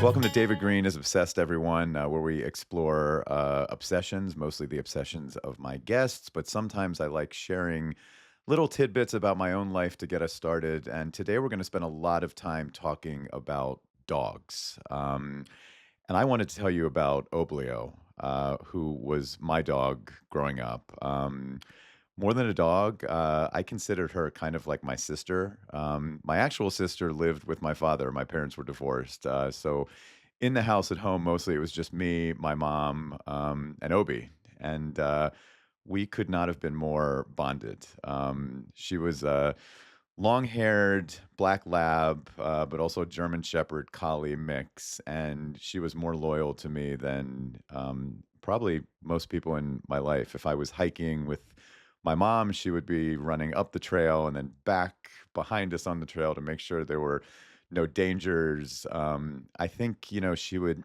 Welcome to David Green is Obsessed, everyone, where we explore obsessions, mostly the obsessions of my guests, but sometimes I like sharing little tidbits about my own life to get us started. And today we're going to spend a lot of time talking about dogs. And I wanted to tell you about Oblio, who was my dog growing up. More than a dog, I considered her kind of like my sister. My actual sister lived with my father. My parents were divorced. So in the house at home, mostly it was just me, my mom, and Obi. And we could not have been more bonded. She was a long haired black lab, but also German Shepherd Collie mix. And she was more loyal to me than probably most people in my life. If I was hiking with my mom, she would be running up the trail and then back behind us on the trail to make sure there were no dangers. I think, she would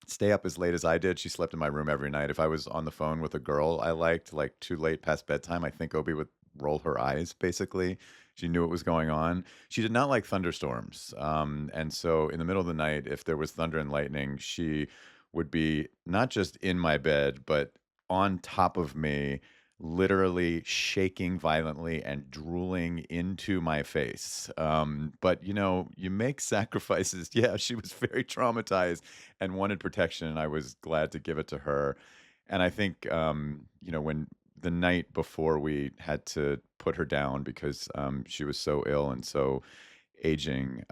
stay up as late as I did. She slept in my room every night. If I was on the phone with a girl I liked, like too late past bedtime, I think Obi would roll her eyes, basically. She knew what was going on. She did not like thunderstorms. And so in the middle of the night, if there was thunder and lightning, she would be not just in my bed, but on top of me, literally shaking violently and drooling into my face. But you make sacrifices. Yeah, she was very traumatized and wanted protection, and I was glad to give it to her. And I think, when the night before we had to put her down because she was so ill and so aging,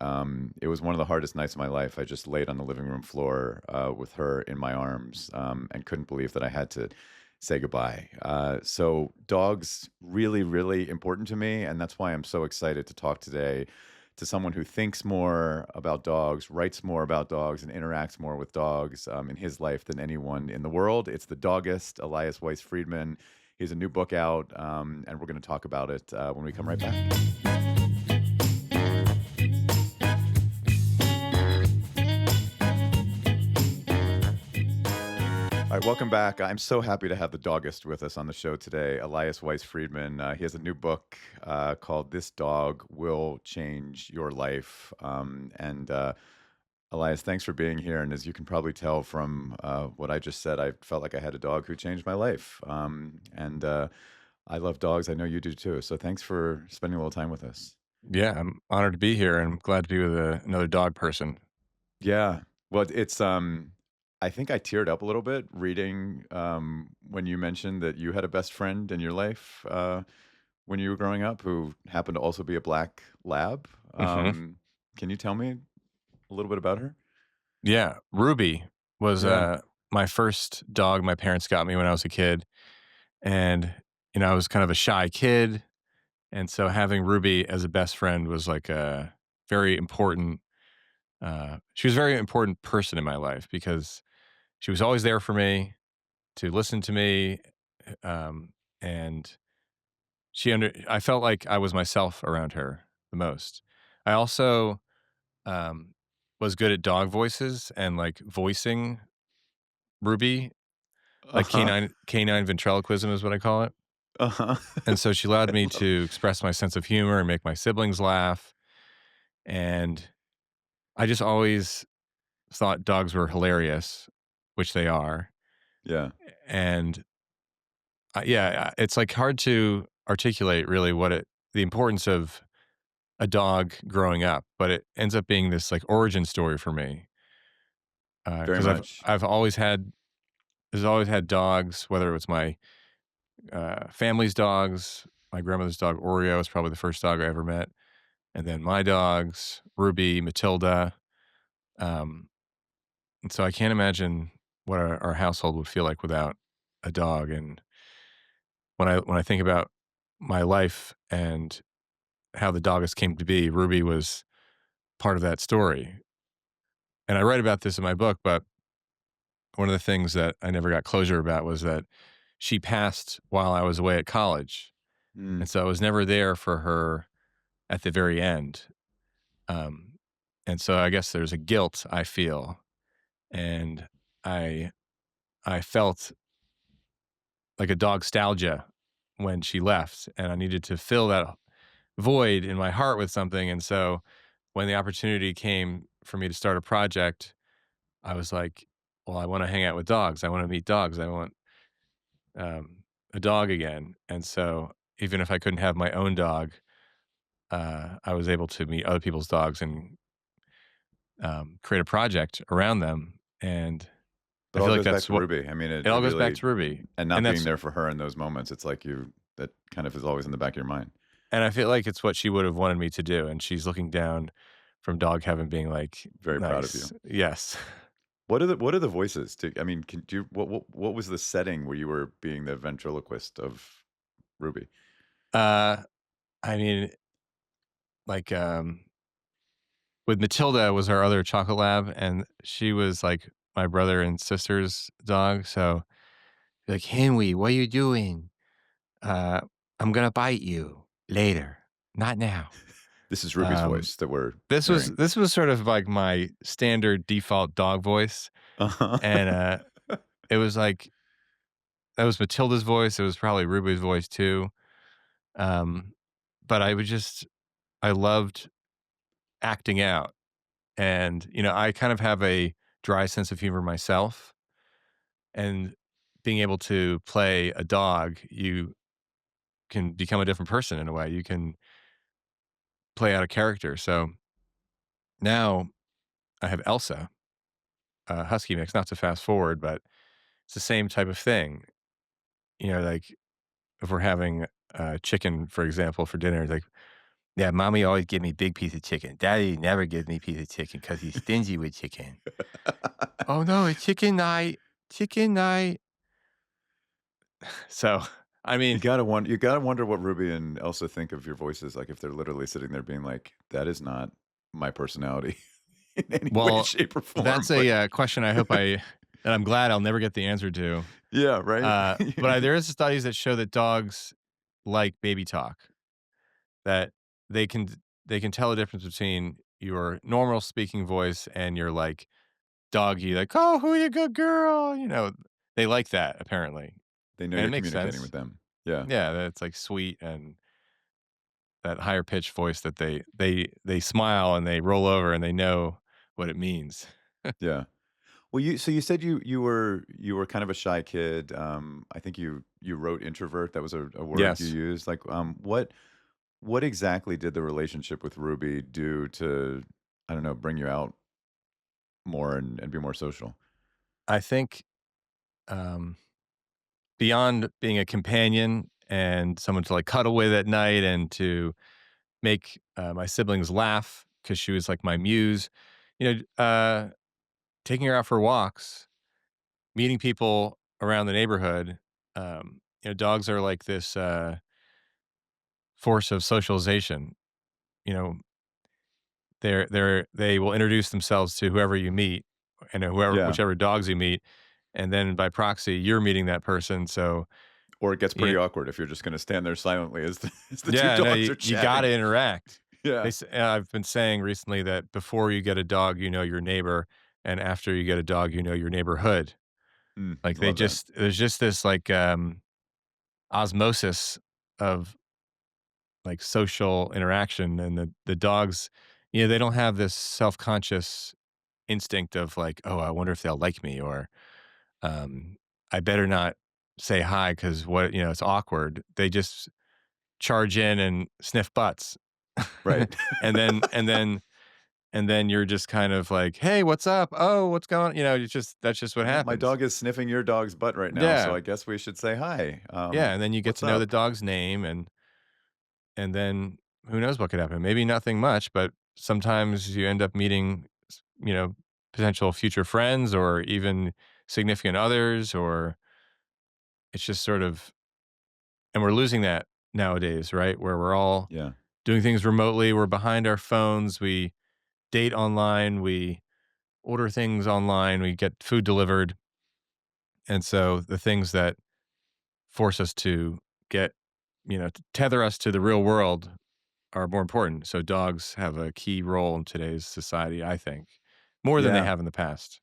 it was one of the hardest nights of my life. I just laid on the living room floor with her in my arms and couldn't believe that I had to say goodbye. So dogs really, really important to me, and that's why I'm so excited to talk today to someone who thinks more about dogs, writes more about dogs, and interacts more with dogs in his life than anyone in the world. It's the Dogist, Elias Weiss Friedman. He has a new book out, and we're going to talk about it when we come right back. All right, welcome back. I'm so happy to have the Dogist with us on the show today, Elias Weiss Friedman. He has a new book called This Dog Will Change Your Life. And Elias, thanks for being here. And as you can probably tell from what I just said, I felt like I had a dog who changed my life. And I love dogs. I know you do too. So thanks for spending a little time with us. Yeah, I'm honored to be here and I'm glad to be with another dog person. Yeah. Well, it's I think I teared up a little bit reading when you mentioned that you had a best friend in your life when you were growing up who happened to also be a black lab. hmm Can you tell me a little bit about her? Yeah, Ruby was Yeah. my first dog my parents got me when I was a kid. And, I was kind of a shy kid. And so having Ruby as a best friend was like a very important, she was a very important person in my life because she was always there for me to listen to me. Um, and I felt like I was myself around her the most. I also um, was good at dog voices and, like, voicing Ruby, like Uh-huh. canine ventriloquism is what I call it, Uh-huh. and so she allowed I me love to express my sense of humor and make my siblings laugh, and I just always thought dogs were hilarious, which they are, yeah. and, yeah, it's, like, hard to articulate really the importance of a dog growing up, but it ends up being this, like, origin story for me, Very because much. I've always had Has always had dogs, whether it was my, family's dogs, my grandmother's dog, Oreo, was probably the first dog I ever met, and then my dogs, Ruby, Matilda, um, and so I can't imagine what our household would feel like without a dog, and when I think about my life and how the Doggist came to be, Ruby was part of that story, and I write about this in my book, but one of the things that I never got closure about was that she passed while I was away at college. Mm. And so I was never there for her at the very end. Um, and so I guess there's a guilt I feel, and I I felt like a dog nostalgia when she left, and I needed to fill that void in my heart with something. And so when the opportunity came for me to start a project, I was like, "Well, I wanna hang out with dogs. I wanna meet dogs. I want, a dog again." And so, even if I couldn't have my own dog, I was able to meet other people's dogs and, create a project around them, and But I it all feel like goes back that's to what Ruby. I mean, it it all goes back really to Ruby, and and not being that's there for her in those moments, it's like that kind of is always in the back of your mind. and I feel like it's what she would have wanted me to do, and she's looking down from dog heaven being like, Very proud of "Nice." you. Yes. What are the voices? I mean, can do you what was the setting where you were being the ventriloquist of Ruby? Uh, I mean, like, with Matilda was our other chocolate lab, and she was, like, my brother and sister's dog, so, like, "Henry, what are you doing? Uh, I'm gonna bite you later, not now." This is Ruby's Um, voice that we're this was hearing. this was sort of like my standard default dog voice, Uh-huh. and, it was like that was Matilda's voice, it was probably Ruby's voice too, um, but I loved acting out, and, I kind of have a dry sense of humor myself, and being able to play a dog, you can become a different person in a way, you can play out a character, so now I have Elsa, a husky mix, not to fast forward, but it's the same type of thing, like, if we're having, chicken, for example, for dinner, it's like, "Yeah, mommy always give me big piece of chicken. Daddy never gives me piece of chicken because he's stingy with chicken." "Oh, no, it's chicken night. Chicken night." So, I mean, You gotta wonder what Ruby and Elsa think of your voices, like, if they're literally sitting there being like, "That is not my personality in any way, well, shape, or that's form," a, but question I hope that I'm glad I'll never get the answer to. yeah, right? There is studies that show that dogs like baby talk, that they can they can tell the difference between your normal speaking voice and your, like, doggy, like, "Oh, who you good girl," they like that apparently, They know and it you're makes communicating with sense. them. Yeah, Yeah, that it's, like, sweet and that higher pitched voice that they smile and they roll over and they know what it means. yeah. Well, you said you were kind of a shy kid. I think you wrote introvert. That was a word you Yes. used. Like, what exactly did the relationship with Ruby do to, I don't know, bring you out more and be more social? I think, um, beyond being a companion and someone to, like, cuddle with at night and to make, my siblings laugh because she was like my muse, taking her out for walks, meeting people around the neighborhood. Dogs are like this, force of socialization. You know, they will introduce themselves to whoever you meet and whoever Yeah. whichever dogs you meet, and then by proxy, you're meeting that person. So, Or it gets yeah, pretty awkward if you're just gonna stand there silently as the as the 2 yeah, no, dogs you are you got to chatting. interact. Yeah. I've been saying recently that before you get a dog, you know your neighbor, and after you get a dog, you know your neighborhood. Like I love that. there's just this like osmosis of like social interaction, and the dogs, they don't have this self conscious instinct of like, oh, I wonder if they'll like me, or um, I better not say hi because what it's awkward. They just charge in and sniff butts, Right. and then you're just kind of like, hey, what's up? Oh, what's going? It's just that's just what Well, my happens. dog is sniffing your dog's butt right now, so Yeah, I guess we should say hi. yeah, and then you get What's to know the up? dog's name, and then who knows what could happen? Maybe nothing much, but sometimes you end up meeting, potential future friends or even significant others, or it's just sort of, and we're losing that nowadays, right? Where we're all Yeah. doing things remotely, we're behind our phones, we date online, we order things online, we get food delivered. And so the things that force us to get, to tether us to the real world are more important. So dogs have a key role in today's society, I think, more than they Yeah. have in the past.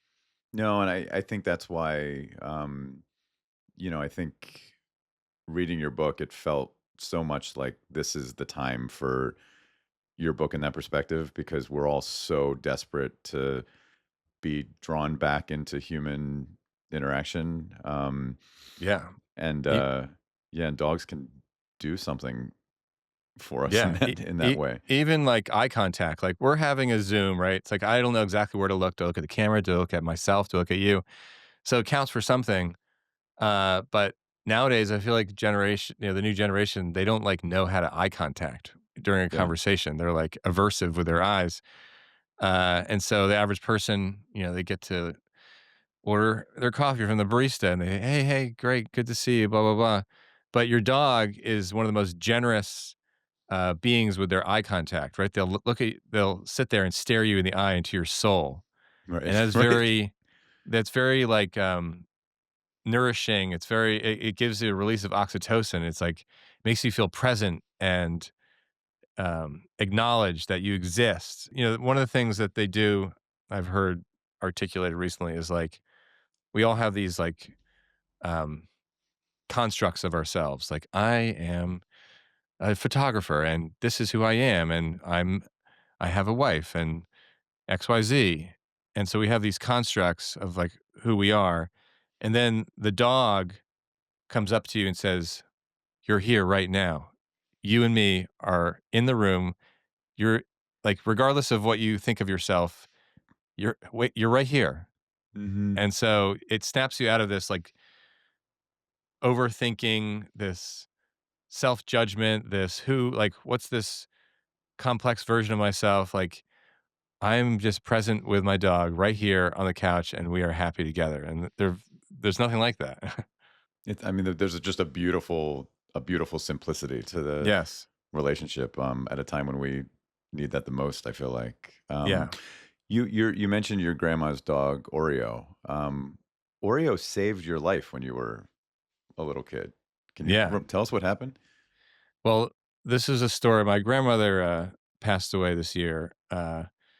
No, and I think that's why, I think reading your book, it felt so much like this is the time for your book in that perspective because we're all so desperate to be drawn back into human interaction. Yeah. And E yeah, and dogs can do something for us in yeah, that way. even, like, eye contact, like, we're having a Zoom, right? It's like, I don't know exactly where to look. To look at the camera? To look at myself? To look at you? So it counts for something, but nowadays, I feel like the new generation, they don't, like, know how to eye contact during a Yeah. conversation. They're, like, aversive with their eyes, and so the average person, they get to order their coffee from the barista and they, "Hey, hey, great, good to see you, blah, blah, blah." But your dog is one of the most generous, beings with their eye contact, right? They'll sit there and stare you in the eye into your soul, and Right. that's Right. very, like, nourishing. It gives you a release of oxytocin. It's like, makes you feel present and, acknowledge that you exist. One of the things that they do, I've heard articulated recently, is like, we all have these, like, um, constructs of ourselves. Like, I am a photographer and this is who I am. And I have a wife and XYZ. And so we have these constructs of, like, who we are. And then the dog comes up to you and says, "You're here right now. You and me are in the room. You're, like, regardless of what you think of yourself, you're right here." Hmm. And so it snaps you out of this, like, overthinking, this self-judgment, this what's this complex version of myself? Like, I'm just present with my dog right here on the couch and we are happy together. And there's nothing like that. I mean, there's just a beautiful simplicity to the Yes. relationship. At a time when we need that the most, I feel like. Yeah. You mentioned your grandma's dog Oreo. Oreo saved your life when you were a little kid. Can you Yeah. tell us what happened? Well, this is a story. My grandmother, passed away this year.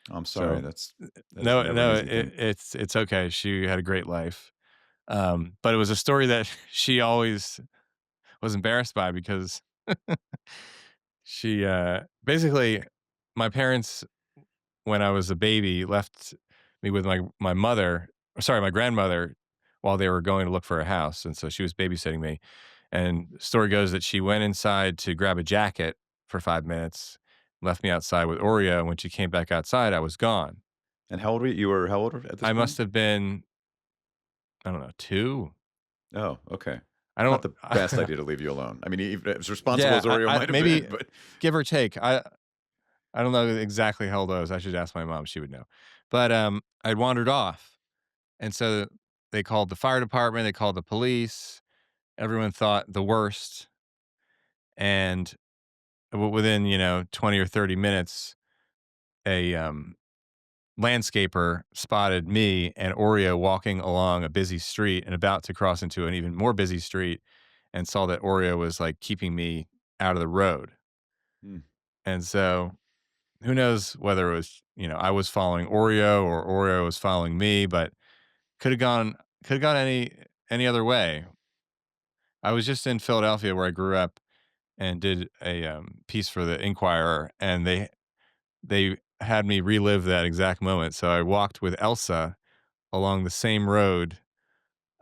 I'm sorry. So That is no, never an no, easy thing. it's okay. She had a great life. But it was a story that she always was embarrassed by because she, basically, my parents, when I was a baby, left me with my grandmother, while they were going to look for a house, and so she was babysitting me. And the story goes that she went inside to grab a jacket for 5 minutes, left me outside with Oreo, and when she came back outside, I was gone. And how old were you? You were how old at this I point? must have been, I don't know, 2? Oh, okay. I Not don't the best idea to leave you alone. I mean, even as responsible Yeah, as Oreo I might have maybe been, but give or take. I don't know exactly how old I was. I should ask my mom, she would know. But, I wandered off, and so they called the fire department, they called the police, everyone thought the worst, and within, 20 or 30 minutes, a, landscaper spotted me and Oreo walking along a busy street and about to cross into an even more busy street, and saw that Oreo was, like, keeping me out of the road. mm, And so who knows whether it was, I was following Oreo or Oreo was following me, but could have gone could have gone any other way. I was just in Philadelphia where I grew up and did a, piece for the Inquirer, and they had me relive that exact moment. So I walked with Elsa along the same road,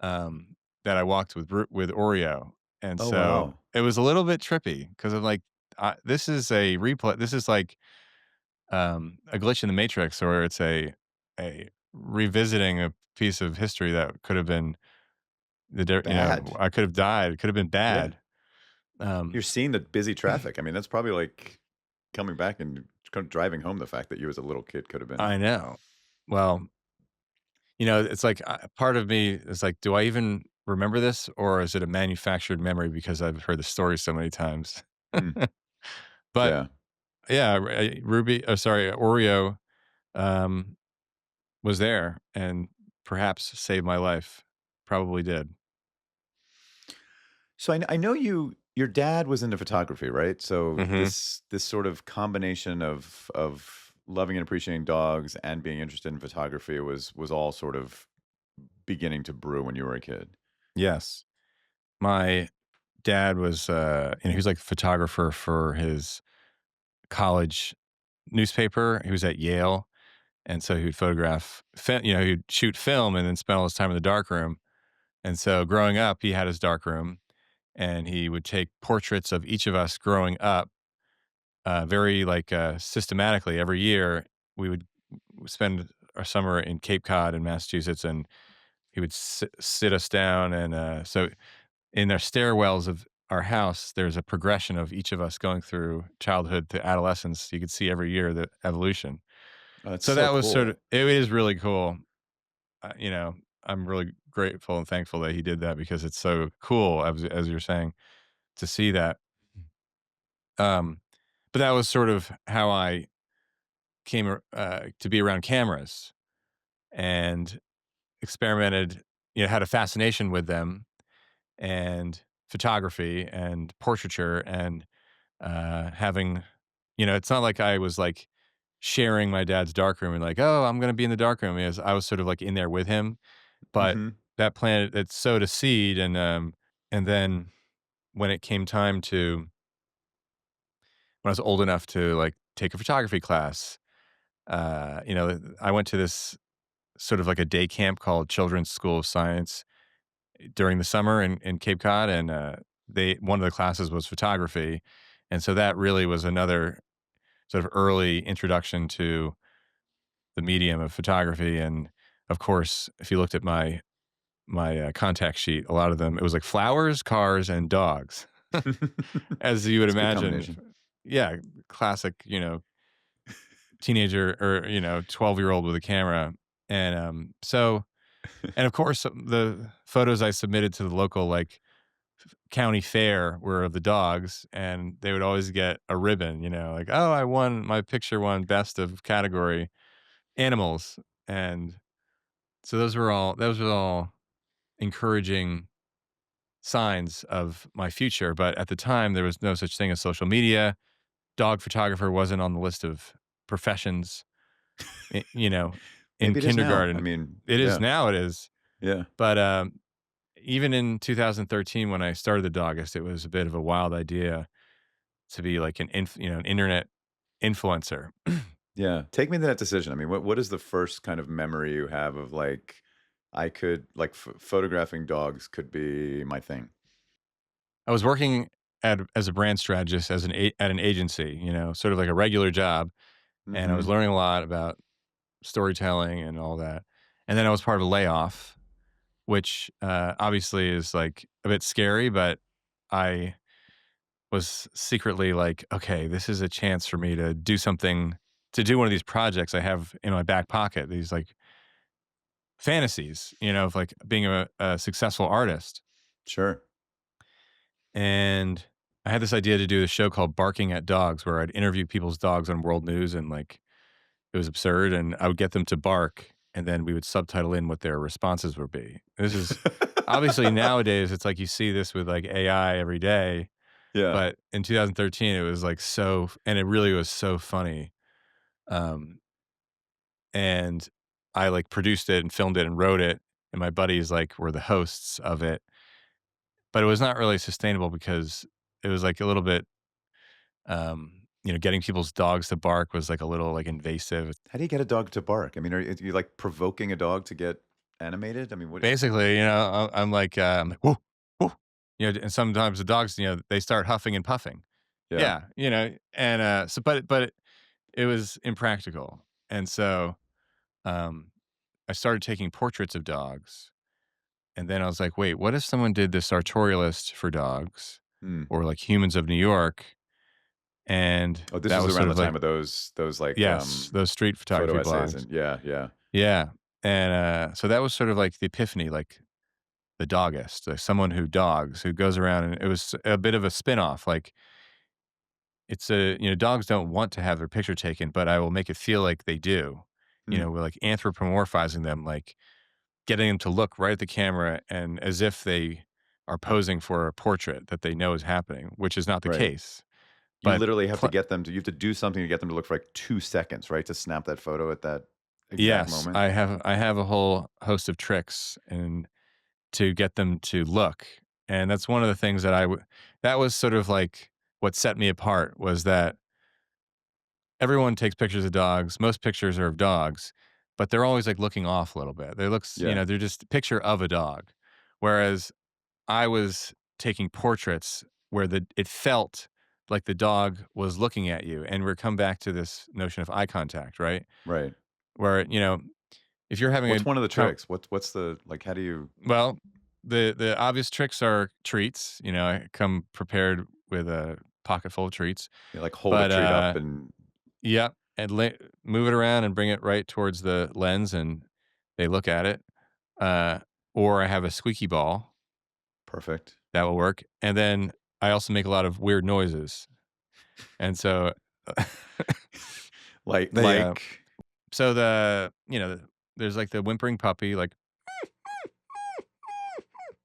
that I walked with Oreo, and oh so wow. it was a little bit trippy because I'm like, this is a replay. This is like, a glitch in the matrix, or it's a revisiting a piece of history that could have been Bad. I could have died. It could have been Yeah. bad. Um, You're seeing the busy traffic. I mean, that's probably like coming back and kind of driving home the fact that you as a little kid could have been. I know. Well, it's like, part of me is like, do I even remember this, or is it a manufactured memory because I've heard the story so many times? Mm, But yeah. yeah, Oreo, um, was there and perhaps saved my life. Probably did. So I know your dad was into photography, right? So Hmm. this sort of combination of loving and appreciating dogs and being interested in photography was all sort of beginning to brew when you were a kid. Yes. My dad was, he was like a photographer for his college newspaper. He was at Yale, and so he would photograph, he'd shoot film and then spend all his time in the darkroom. And so growing up, he had his darkroom, and he would take portraits of each of us growing up, very systematically every year. We would spend our summer in Cape Cod in Massachusetts, and he would sit us down, and so in our stairwells of our house, there's a progression of each of us going through childhood to adolescence. You could see every year the evolution. Oh, that's So so that was sort of cool. it is really cool. I'm really grateful and thankful that he did that because it's so cool, as you're saying, to see that. Um, but that was sort of how I came to be around cameras and experimented. Had a fascination with them and photography and portraiture and having, it's not like I was like sharing my dad's darkroom and like, oh, I'm going to be in the darkroom. I was sort of like in there with him, but Mhm. that planted, it sowed a seed. And then when it came time to, when I was old enough to like take a photography class, I went to this sort of like a day camp called Children's School of Science during the summer in Cape Cod, and one of the classes was photography, and so that really was another sort of early introduction to the medium of photography. And of course, if you looked at my contact sheet, a lot of them it was like flowers, cars, and dogs, as you would It's a good imagine. combination. Yeah, classic, teenager or 12-year-old with a camera, and and of course the photos I submitted to the local like county fair were of the dogs, and they would always get a ribbon, like, "Oh, my picture won best of category animals." And so those were all encouraging signs of my future, but at the time, there was no such thing as social media. Dog photographer wasn't on the list of professions, I in Maybe it is now. I kindergarten. mean, It is yeah, now, it is, yeah. but, even in 2013 when I started the Dogist, it was a bit of a wild idea to be like an internet influencer. Yeah, take me to that decision. I mean, what is the first kind of memory you have of like, I could like photographing dogs could be my thing. I was working as a brand strategist at an agency, sort of like a regular job, and I was Mhm. learning a lot about storytelling and all that. And then I was part of a layoff, which obviously is like a bit scary, but I was secretly like, okay, this is a chance for me to do something, to do one of these projects I have in my back pocket, these like fantasies, of like being a successful artist. Sure. And I had this idea to do a show called Barking at Dogs where I'd interview people's dogs on world news, and like it was absurd, and I would get them to bark and then we would subtitle in what their responses would be. This is obviously nowadays it's like you see this with like AI every day, Yeah. but in 2013 it was like and it really was so funny. Um and I like produced it and filmed it and wrote it, and my buddies like were the hosts of it. But it was not really sustainable because it was like a little bit getting people's dogs to bark was like a little like invasive. How do you get a dog to bark? I mean, are you like provoking a dog to get animated? I mean, what? Basically, I'm like, "Woof, woof," and sometimes the dogs, they start huffing and puffing. Yeah. Yeah, and, it was impractical, and so, um, I started taking portraits of dogs, and then I was like, "Wait, what if someone did this sartorialist for dogs Hmm. or, like, Humans of New York?" And Oh, this that was was sort around the of like time of those like yes, those street photo photography essays blogs. and yeah, yeah. Yeah, and, so that was sort of like the epiphany, like the Dogist, like someone who dogs, who goes around, and it was a bit of a spin-off, like, dogs don't want to have their picture taken, but I will make it feel like they do. Hmm. We're, like, anthropomorphizing them, like, getting them to look right at the camera and as if they are posing for a portrait that they know is happening, which is not the Right. case. You But literally have to pl get them to you have to do something to get them to look for like 2 seconds, right, to snap that photo at that exact yes, moment? I have a whole host of tricks and to get them to look, and that's one of the things that was sort of like what set me apart was that everyone takes pictures of dogs. Most pictures are of dogs, but they're always like looking off a little bit. They looks, Yeah. they're just a picture of a dog. Whereas I was taking portraits where it felt like the dog was looking at you. And we're come back to this notion of eye contact, right? Right. Where, if you're having What's a one of the tricks? What's the like, how do you well, the obvious tricks are treats. I come prepared with a pocket full of treats. you like, hold a But, treat up and yeah, and move it around and bring it right towards the lens, and they look at it. Uh, or I have a squeaky ball, perfect. that will work, and then I also make a lot of weird noises, and so Like they, so there's, like, the whimpering puppy, like,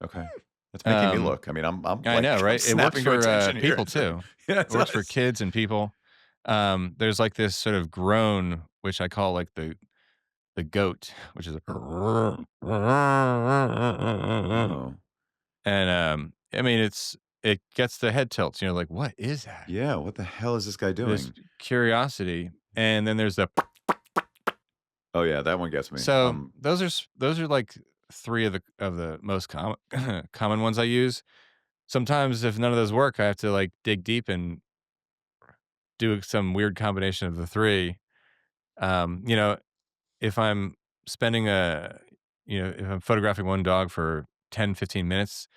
okay. That's making me um look. I mean, I'm, I know, like, I'm right? It works snapping to for, attention here. people too. Yeah, It it works for does. kids and people. There's, like, this sort of groan, which I call, like, the goat, which is a Oh. and, I mean, it gets the head tilts, like, "What is that?" Yeah, what the hell is this guy This doing? curiosity, and then there's the Oh, yeah, that one gets me. so those are, like, 3 of the most common common ones I use. Sometimes if none of those work, I have to, like, dig deep and do some weird combination of the 3. Um, you know, if I'm spending if I'm photographing one dog for 10, 15 minutes,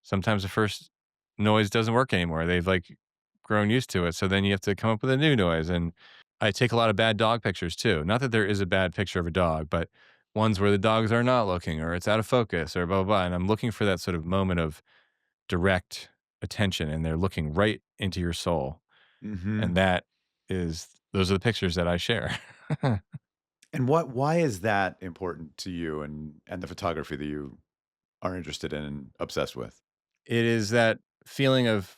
sometimes the first noise doesn't work anymore. They've like grown used to it. So then you have to come up with a new noise. And I take a lot of bad dog pictures too. Not that there is a bad picture of a dog, but ones where the dogs are not looking or it's out of focus or blah, blah, blah. And I'm looking for that sort of moment of direct attention and they're looking right into your soul. And Mhm. those are the pictures that I share. And why is that important to you and the photography that you are interested in and obsessed with? It is that feeling of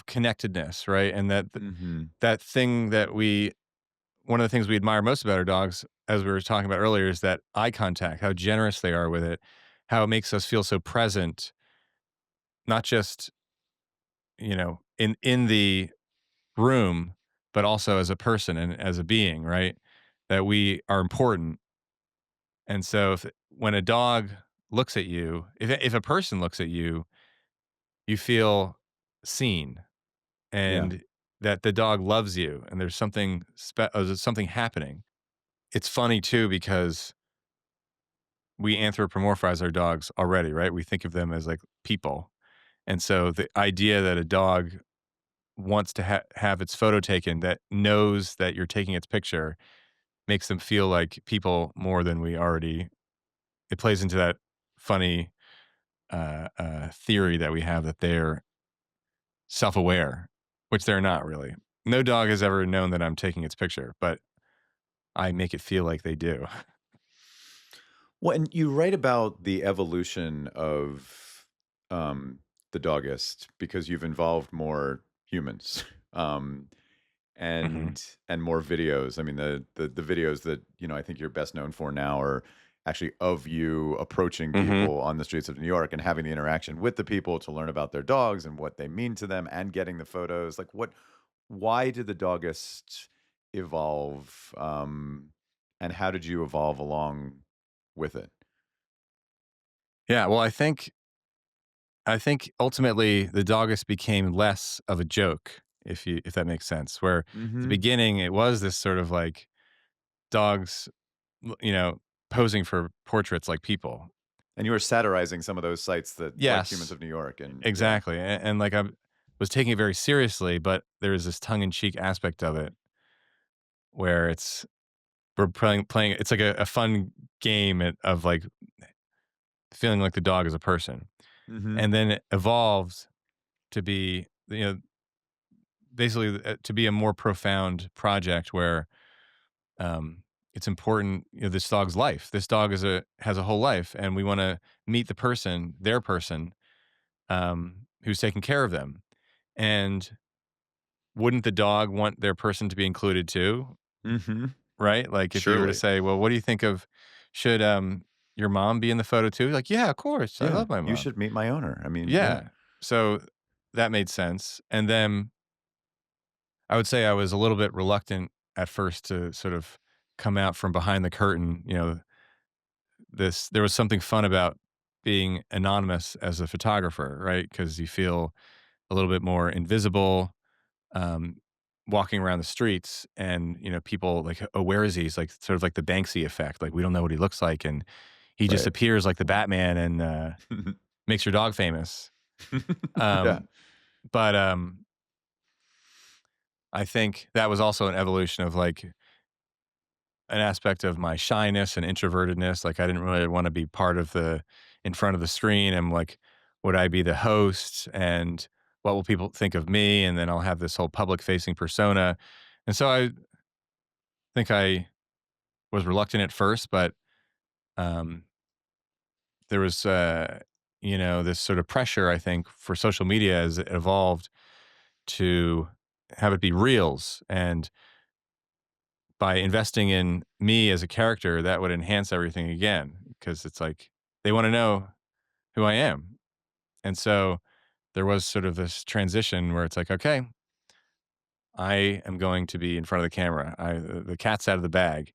connectedness, right? And Mhm. that thing that we one of the things we admire most about our dogs, as we were talking about earlier, is that eye contact, how generous they are with it, how it makes us feel so present, not just, in the room, but also as a person and as a being, right? That we are important. And so when a dog looks at you, if a person looks at you, you feel seen Yeah. and that the dog loves you and there's something happening. It's funny too because we anthropomorphize our dogs already, right? We think of them as like people. And so the idea that a dog wants to have its photo taken, that knows that you're taking its picture, makes them feel like people more than we already. It plays into that funny theory that we have that they're self aware, which they're not really. No dog has ever known that I'm taking its picture, but I make it feel like they do. Well, and you write about the evolution of um, the Dogist because you've involved more humans Mhm. and more videos. I mean, the videos that I think you're best known for now are actually of you approaching Mhm. people on the streets of New York and having the interaction with the people to learn about their dogs and what they mean to them, and getting the photos. Like, why did the Dogist evolve, and how did you evolve along with it? Yeah, well, I think ultimately the Dogist became less of a joke, if that makes sense. Where at the Mhm. beginning it was this sort of like dogs, l- you know, posing for portraits like people. And you were satirizing some of those sites that like Humans Yes, of New York, and yeah. exactly. And like I was taking it very seriously, but there is this tongue in cheek aspect of it where we're playing. It's like a fun game of like feeling like the dog is a person, Mhm. and then it evolved to be basically to be a more profound project where it's important, this dog's life. This dog has a whole life, and we want to meet their person, who's taking care of them. And wouldn't the dog want their person to be included too? Mhm. Right? Like if you were to Surely. say, well, what do you think of should your mom be in the photo too? Like, yeah, of course. I Yeah. love my You mom. should meet my owner. I mean, yeah. Yeah. So that made sense. And then I would say I was a little bit reluctant at first to sort of come out from behind the curtain. This there was something fun about being anonymous as a photographer, right? Because you feel a little bit more invisible, um, walking around the streets, and people like, oh, where is he? He's like sort of like the Banksy effect. Like we don't know what he looks like, and he just Right. appears like the Batman and makes your dog famous. Yeah. Um, but I think that was also an evolution of like an aspect of my shyness and introvertedness. Like I didn't really want to be part of the in front of the screen. I'm like, would I be the host? And what will people think of me? And then I'll have this whole public facing persona. And so I think I was reluctant at first, but um, there was, this sort of pressure, I think, for social media as it evolved to have it be reels. And by investing in me as a character, that would enhance everything again because it's like they want to know who I am. And so there was sort of this transition where it's like, okay, I am going to be in front of the camera. The cat's out of the bag.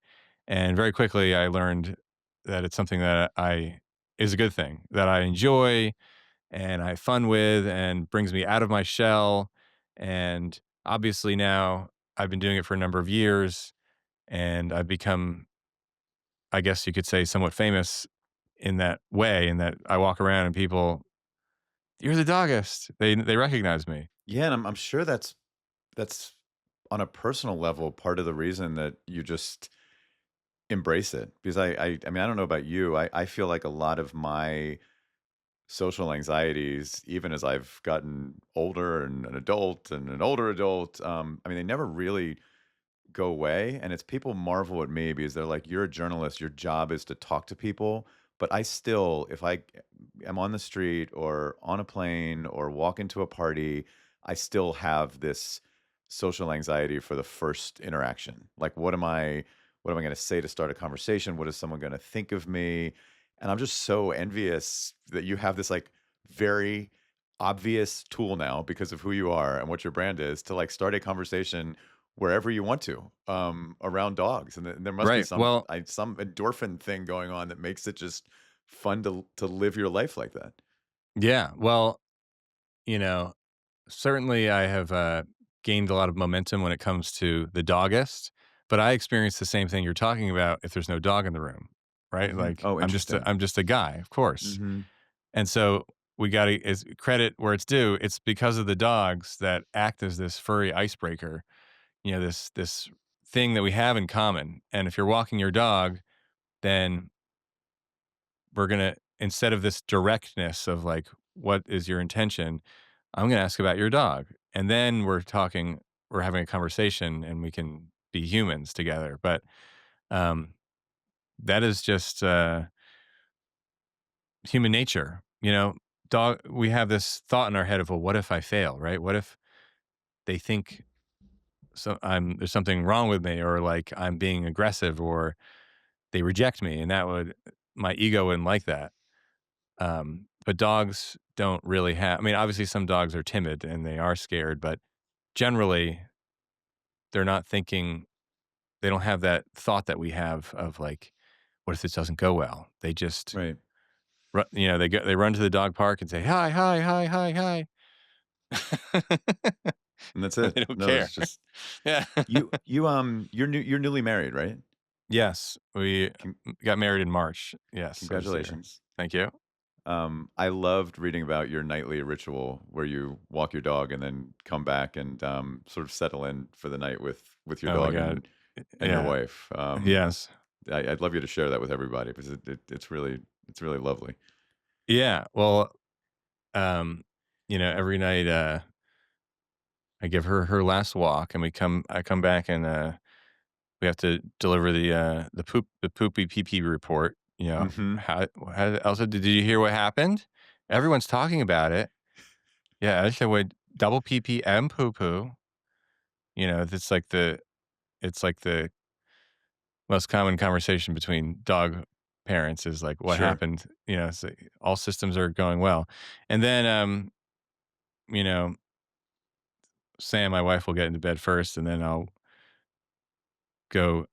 And very quickly I learned that it's something that I is a good thing that I enjoy and I have fun with and brings me out of my shell. And obviously now I've been doing it for a number of years and I've become, I guess you could say, somewhat famous in that way, in that I walk around and people, "You're the Dogist." They recognize me. Yeah, and I'm sure that's on a personal level part of the reason that you just embrace it because I mean, I don't know about you. I feel like a lot of my social anxieties, even as I've gotten older and an adult and an older adult, I mean, they never really go away. And it's people marvel at me because they're like, you're a journalist, your job is to talk to people. But I still, if I am on the street or on a plane or walk into a party, I still have this social anxiety for the first interaction. Like, what am I going to say to start a conversation? What is someone going to think of me? And I'm just so envious that you have this like very obvious tool now because of who you are and what your brand is to like start a conversation wherever you want to, around dogs, and there must be Right. Well, some endorphin thing going on that makes it just fun to live your life like that. yeah. Well, you know, certainly I have gained a lot of momentum when it comes to the Dogist, but I experience the same thing you're talking about if there's no dog in the room, right? Mhm. Like Oh, interesting. I'm just a guy, of course. Mhm. And so we got to is credit where it's due. It's because of the dogs that act as this furry icebreaker, this thing that we have in common. And if you're walking your dog, then we're going to, instead of this directness of like, what is your intention? I'm going to ask about your dog. And then we're having a conversation and we can be humans together. But um, that is just human nature. We have this thought in our head of, well, what if I fail, right? What if they think there's something wrong with me or like I'm being aggressive or they reject me and my ego wouldn't like that. But dogs don't really have, I mean, obviously some dogs are timid and they are scared, but generally they're not thinking, they don't have that thought that we have of like, what if this doesn't go well? They just, Right. they run to the dog park and say, hi, hi, hi, hi, hi. And that's And it. they don't No, care. it's just Yeah. you're newly married, right? Yes. We Con got married in March. Yes, of this year. Congratulations. Thank you. I loved reading about your nightly ritual where you walk your dog and then come back and, sort of settle in for the night with your Oh my dog God. and your Yeah. wife. Yes. I'd love you to share that with everybody because it's really lovely. Yeah. Well, um, every night, I give her her last walk and I come back and, we have to deliver the poopy pee pee report. Mhm. How also, did you hear what happened? Everyone's talking about it. Yeah. I said, "Would double pee pee and poo poo." It's like the most common conversation between dog parents is like, "What Sure. happened?" So all systems are going well. And then, you know, Sam, my wife, will get into bed first, and then go,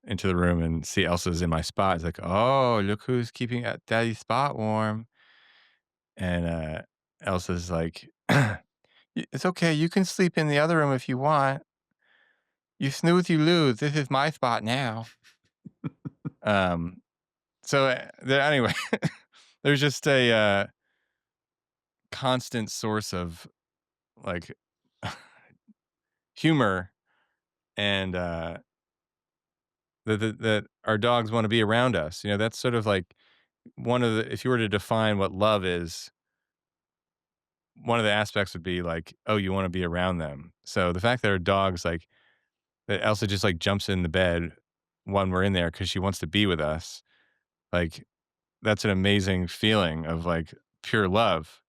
into the room and see Elsa's in my spot. It's like, "Oh, look who's keeping, daddy's spot warm." And, Elsa's like, It's okay, you can sleep in the other room if you want. You snooze, you lose. This is my spot now." Um, so, anyway, there's just a, constant source of, like, humor and, that our dogs wanna be around us. That's sort of like one of the if you were to define what love is, one of the aspects would be like, oh, you wanna be around them. So the fact that our dogs, like that Elsa just, like, jumps in the bed when we're in there because she wants to be with us, like, that's an amazing feeling of, like, pure love,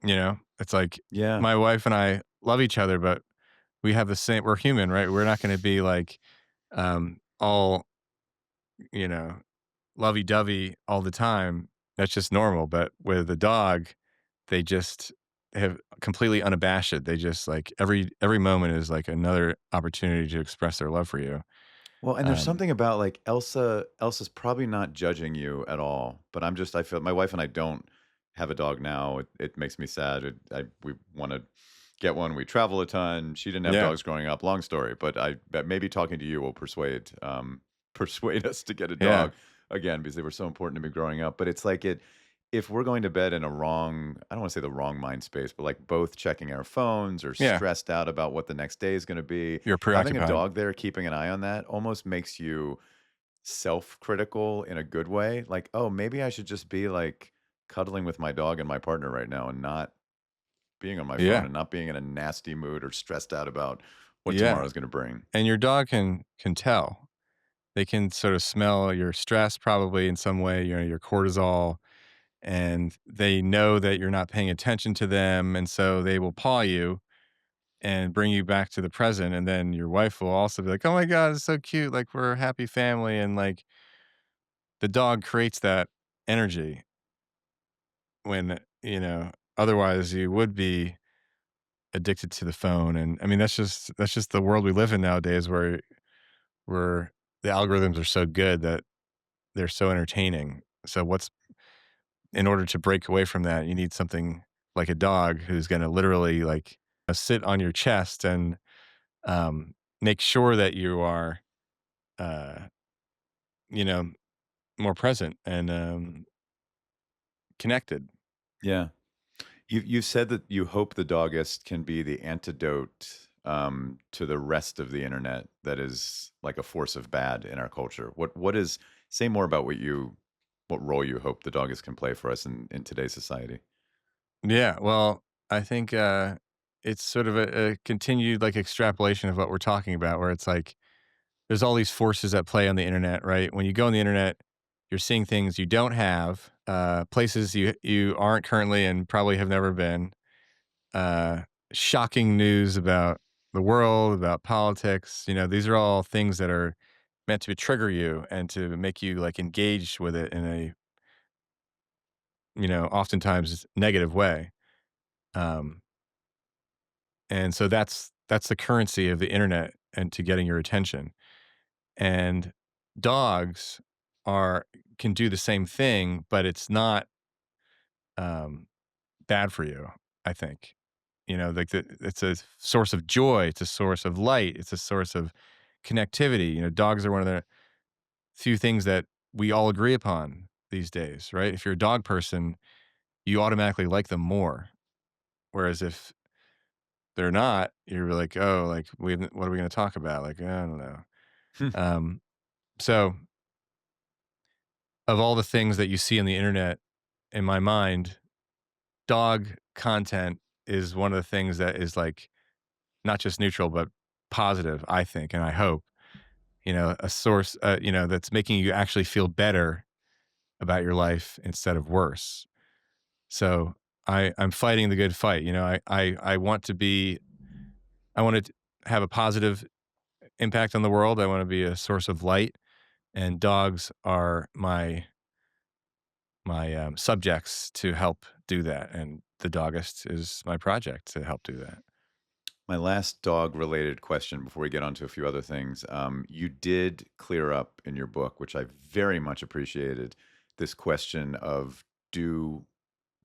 you know? It's like Yeah. my wife and I love each other, but we're human, right? We're not gonna be, like, all, you know, lovey-dovey all the time. That's just normal, but with a dog, they just have completely unabashed. They just, like, every moment is, like, another opportunity to express their love for you. Well, and there's Um something about, like, Elsa's probably not judging you at all, but I feel my wife and I don't have a dog now. It makes me sad. We wanna get one. We travel a ton. She didn't have Yeah, dogs growing up, long story, but maybe talking to you will persuade us to get a yeah, dog again because they were so important to me growing up. But it's like if we're going to bed in a wrong I don't wanna say the wrong mind space, but, like, both checking our phones or yeah. stressed out about what the next day is gonna be, You're having a preoccupied. dog there keeping an eye on that almost makes you self-critical in a good way, like, "Oh, maybe I should just be, like, cuddling with my dog and my partner right now and not being on my phone Yeah, and not being in a nasty mood or stressed out about what yeah, tomorrow's gonna bring." and your dog can tell. They can sort of smell your stress probably in some way, your cortisol, and they know that you're not paying attention to them, and so they will paw you and bring you back to the present, and then your wife will also be like, "Oh my god, it's so cute, like, we're a happy family," and, like, the dog creates that energy when, otherwise you would be addicted to the phone, and, I mean, that's just the world we live in nowadays where the algorithms are so good that they're so entertaining. So in order to break away from that, you need something like a dog who's gonna literally, like, sit on your chest and, make sure that you are, uh, you know, more present and, connected. Yeah. You said that you hope the Dogist can be the antidote, to the rest of the internet that is like a force of bad in our culture. What is say more about what role you hope the Dogist can play for us in today's society? Yeah, well, I think, it's sort of a continued, like, extrapolation of what we're talking about, where it's like, there's all these forces at play on the internet, right? When you go on the internet, you're seeing things you don't have, places you aren't currently and probably have never been, uh, shocking news about the world, about politics. These are all things that are meant to trigger you and to make you, like, engage with it in a, oftentimes negative way. Um, and so that's the currency of the internet and to getting your attention. And dogs are can do the same thing, but it's not, um, bad for you, I think. Like, it's a source of joy, it's a source of light, it's a source of connectivity. Dogs are one of the few things that we all agree upon these days, right? If you're a dog person, you automatically like them more. Whereas if they're not, you're like, "Oh, like, what are we gonna talk about?" Like, I don't know. Um, so of all the things that you see on the internet, in my mind, dog content is one of the things that is, like, not just neutral, but positive, I think, and I hope. A source, that's making you actually feel better about your life instead of worse. So I'm fighting the good fight. I want to be, I want to have a positive impact on the world. I want to be a source of light, and dogs are my subjects to help do that. And the Dogist is my project to help do that. My last dog related question before we get on to a few other things. You did clear up in your book, which I very much appreciated, this question of do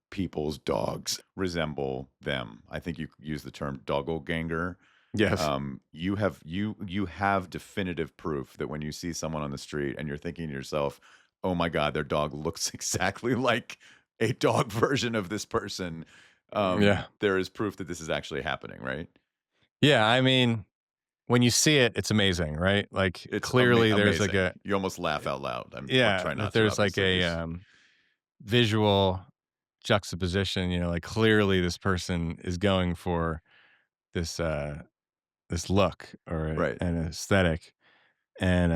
people's dogs resemble them? I think you use the term doppelganger. Yes. You have definitive proof that when you see someone on the street and you're thinking to yourself, "Oh my god, their dog looks exactly like a dog version of this person." Yeah. There is proof that this is actually happening, right? Yeah, I mean, when you see it, it's amazing, right? Like, It's clearly there's like amazing. a You almost laugh out loud. I'm yeah, trying that not to, there's like obviously. a, visual juxtaposition, like, clearly this person is going for this, this look or Right. an aesthetic, and,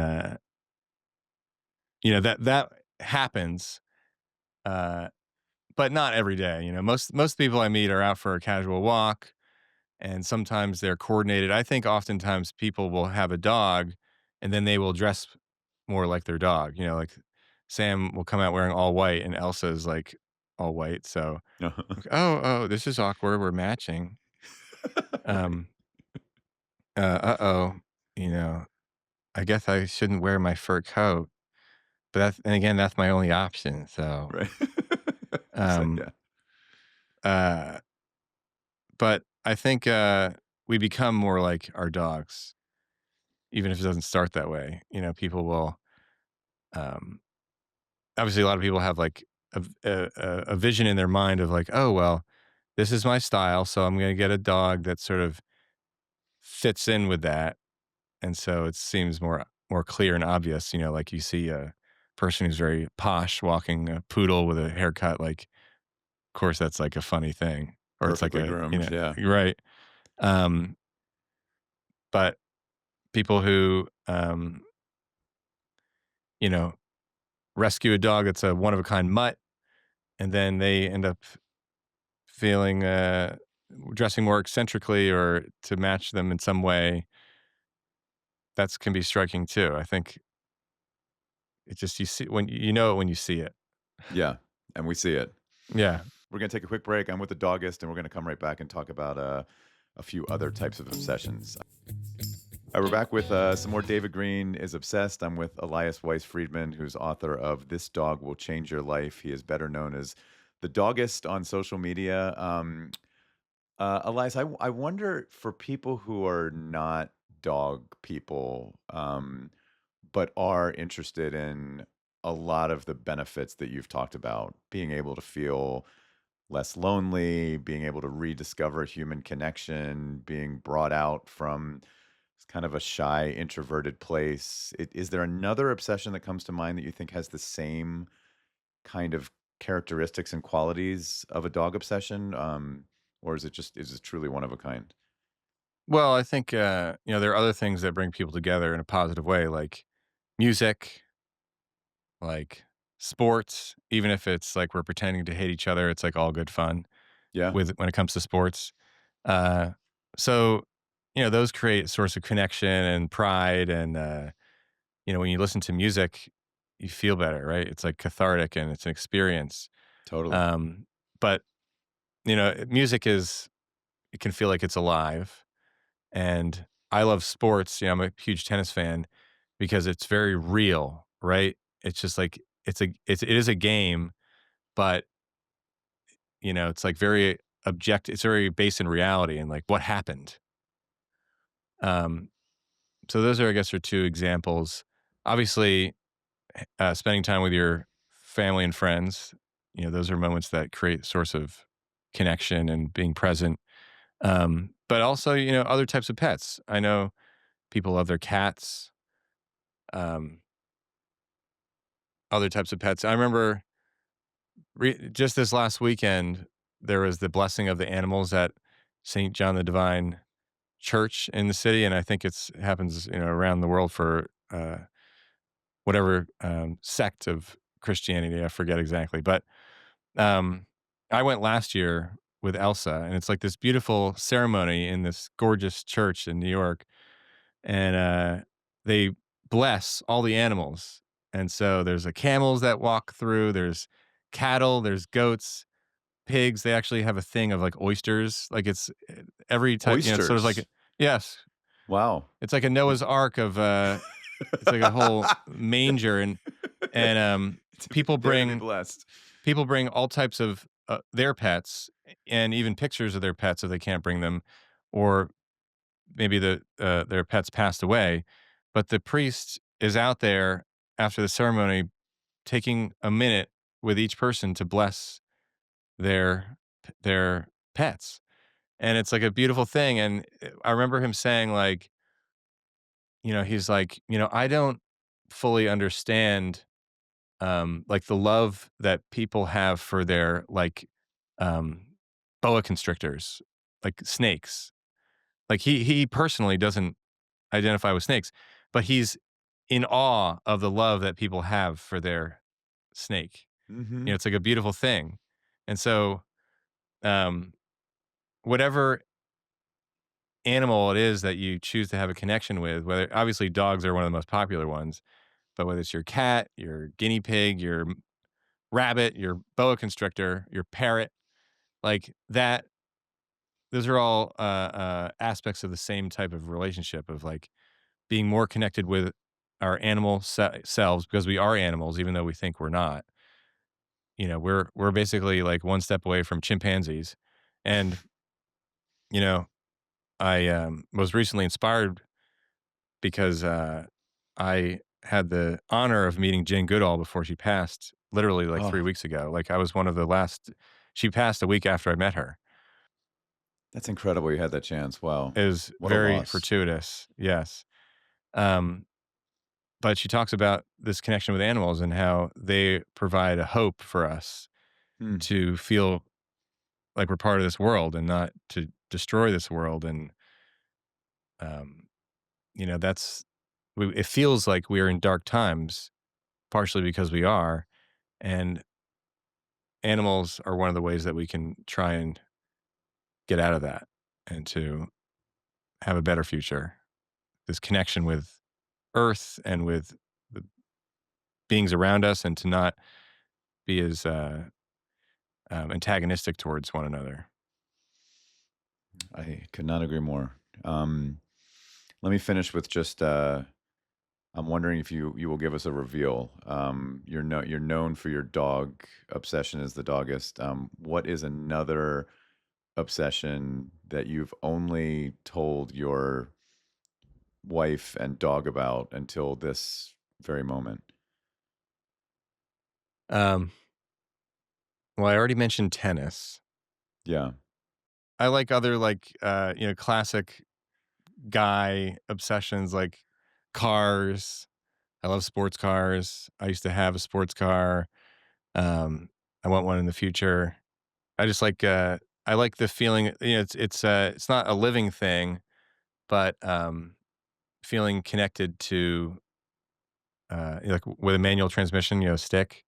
that happens, uh, but not every day, most people I meet are out for a casual walk, and sometimes they're coordinated. I think oftentimes people will have a dog, and then they will dress more like their dog, like, Sam will come out wearing all white, and Elsa is, like, all white, so, like, "Oh, oh, this is awkward, we're matching." Right. Um, "Uh-oh, you know, I guess I shouldn't wear my fur coat, but that's my only option, so." Right. It's like, Um, yeah. uh, but I think, we become more like our dogs, even if it doesn't start that way. People will, um obviously, a lot of people have, like, a vision in their mind of, like, "Oh, well, this is my style, so I'm gonna get a dog that sort of fits in with that." And so it seems more clear and obvious, like you see a person who's very posh walking a poodle with a haircut, like, of course, that's like a funny thing, or it's like Perfectly groomed, yeah. you're right. Um, but people who, you know, rescue a dog that's a one of a kind mutt, and then they end up feeling, dressing more eccentrically or to match them in some way, that's can be striking too. I think it just you see when you know it when you see it. Yeah, and we see it. Yeah. We're gonna take a quick break. I'm with the Dogist, and we're gonna come right back and talk about, a few other types of obsessions. We're back with, some more David Green is Obsessed. I'm with Elias Weiss Friedman, who's author of This Dog Will Change Your Life. He is better known as the Dogist on social media. Elias, I wonder for people who are not dog people, but are interested in a lot of the benefits that you've talked about, being able to feel less lonely, being able to rediscover human connection, being brought out from kind of a shy, introverted place. Is there another obsession that comes to mind that you think has the same kind of characteristics and qualities of a dog obsession? Or is it truly one of a kind? Well, I think, there are other things that bring people together in a positive way, like music, like sports, even if it's like we're pretending to hate each other, it's like all good fun Yeah, with when it comes to sports. Uh, so, those create a source of connection and pride. And, when you listen to music, you feel better, right? It's like cathartic and it's an experience. totally. Um, but, music it can feel like it's alive. And I love sports. I'm a huge tennis fan because it's very real, right? It's just like it is a game, but it's like very objective. It's very based in reality and like what happened. Um, so those are, I guess, are two examples. Obviously, spending time with your family and friends, those are moments that create a source of connection and being present. But also, other types of pets. I know people love their cats. Um, Other types of pets. I remember just this last weekend, there was the blessing of the animals at St. John the Divine Church in the city, and I think it happens, around the world for whatever sect of Christianity. I forget exactly, but um, I went last year with Elsa, and it's like this beautiful ceremony in this gorgeous church in New York, and they bless all the animals. And so there's camels that walk through, there's cattle, there's goats, pigs. They actually have a thing of like oysters, like every type, sort of like Oysters. yes, Wow. it's like a Noah's Ark of, it's like a whole manger, and, people Prepare to be bring blessed. people bring all types of, their pets and even pictures of their pets if they can't bring them, or maybe their pets passed away, but the priest is out there after the ceremony taking a minute with each person to bless their pets, and it's like a beautiful thing, and, I remember him saying, like, he's like, "I don't fully understand, like, the love that people have for their, like, um, boa constrictors, like snakes." Like, he personally doesn't identify with snakes, but he's in awe of the love that people have for their snake. Mhm. It's like a beautiful thing. And so, um, whatever animal it is that you choose to have a connection with, whether obviously dogs are one of the most popular ones, but whether it's your cat, your guinea pig, your rabbit, your boa constrictor, your parrot, like that, those are all aspects of the same type of relationship of like being more connected with our animal selves because we are animals, even though we think we're not. We're basically like one step away from chimpanzees, and you know, I was recently inspired because I had the honor of meeting Jane Goodall before she passed, literally like Oh, 3 weeks ago. Like I was one of the last. She passed a week after I met her. that's incredible you had that chance. Wow. It was What a very loss. fortuitous. Yes. Um, but she talks about this connection with animals and how they provide a hope for us Hmm. to feel like we're part of this world and not to destroy this world. And, um, that's, it feels like we're in dark times, partially because we are. And animals are one of the ways that we can try and get out of that and to have a better future. This connection with Earth and with the beings around us, and to not be as antagonistic towards one another. I could not agree more. Um, Let me finish with just I'm wondering if you will give us a reveal. You're known for your dog obsession as the Dogist. What is another obsession that you've only told your wife and dog about until this very moment? Um, well, I already mentioned tennis. Yeah. I like other like classic guy obsessions like cars. I love sports cars. I used to have a sports car. Um, I want one in the future. I just like I like the feeling. It's not a living thing, but feeling connected to like with a manual transmission, stick.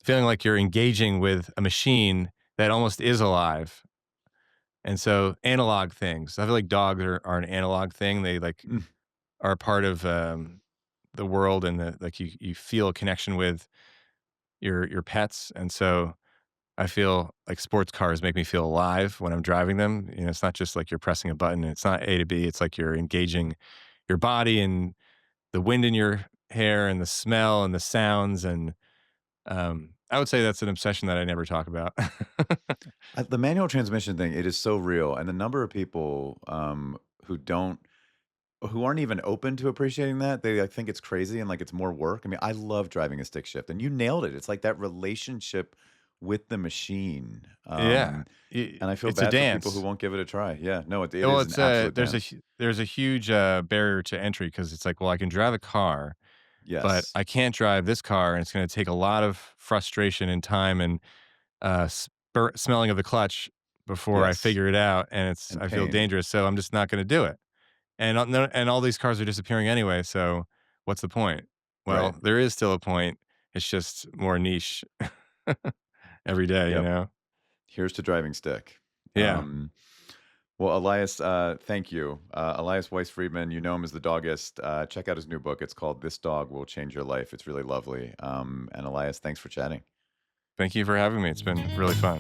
Feeling like you're engaging with a machine that almost is alive. And so analog things. I feel like dogs are an analog thing. They like Mm, are a part of the world, and like you feel a connection with your pets. And so I feel like sports cars make me feel alive when I'm driving them. It's not just like you're pressing a button. It's not A to B. It's like you're engaging your body and the wind in your hair and the smell and the sounds. And I would say that's an obsession that I never talk about. the manual transmission thing, it is so real, and the number of people who don't who aren't even open to appreciating that, they, like, think it's crazy and, like, it's more work. I mean, I love driving a stick shift, and you nailed it. It's like that relationship with the machine, Yeah, and I feel it's a bad for people who dance. won't give it a try. Yeah, no, it Well, is an it's absolute there's dance. there's a huge barrier to entry because it's like, well, I can drive a car, but Yes. I can't drive this car, and it's going to take a lot of frustration and time and smelling of the clutch before I Yes, figure it out, and and I feel pain. dangerous, so I'm just not going to do it. And no, and all these cars are disappearing anyway, so what's the point? Right. Well, there is still a point. It's just more niche every day, Yep. Here's to driving stick. Yeah. Um, well, Elias, thank you. Elias Weiss Friedman, you know him as the Dogist. Check out his new book. It's called This Dog Will Change Your Life. It's really lovely. And Elias, thanks for chatting. Thank you for having me. It's been really fun.